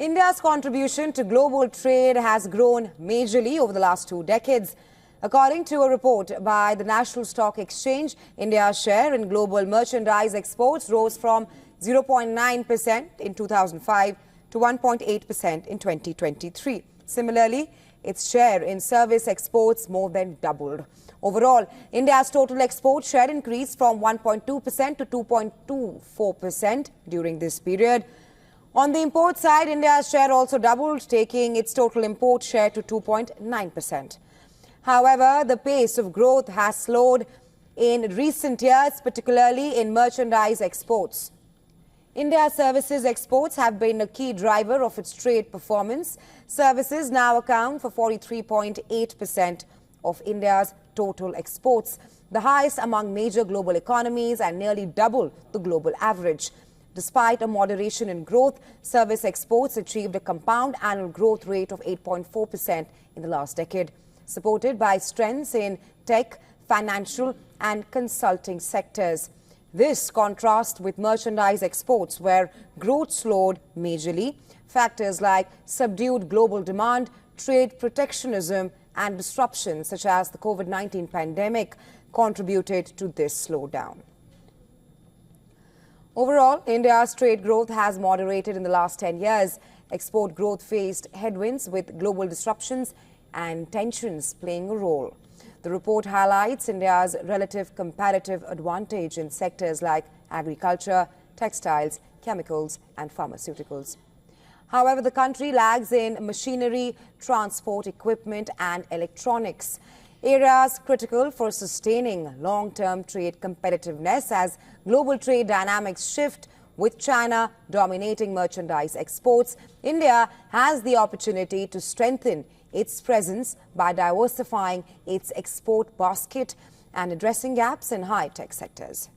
India's contribution to global trade has grown majorly over the last 2 decades. According to a report by the National Stock Exchange, India's share in global merchandise exports rose from 0.9% in 2005 to 1.8% in 2023. Similarly, its share in service exports more than doubled. Overall, India's total export share increased from 1.2% to 2.24% during this period. On the import side, India's share also doubled, taking its total import share to 2.9%. However, the pace of growth has slowed in recent years, particularly in merchandise exports. India's services exports have been a key driver of its trade performance. Services now account for 43.8% of India's total exports, the highest among major global economies and nearly double the global average. Despite a moderation in growth, service exports achieved a compound annual growth rate of 8.4% in the last decade, supported by strengths in tech, financial and consulting sectors. This contrasts with merchandise exports, where growth slowed majorly. Factors like subdued global demand, trade protectionism and disruptions such as the COVID-19 pandemic contributed to this slowdown. Overall, India's trade growth has moderated in the last 10 years. Export growth faced headwinds, with global disruptions and tensions playing a role. The report highlights India's relative comparative advantage in sectors like agriculture, textiles, chemicals and pharmaceuticals. However, the country lags in machinery, transport equipment and electronics, areas critical for sustaining long-term trade competitiveness as global trade dynamics shift. With China dominating merchandise exports, India has the opportunity to strengthen its presence by diversifying its export basket and addressing gaps in high-tech sectors.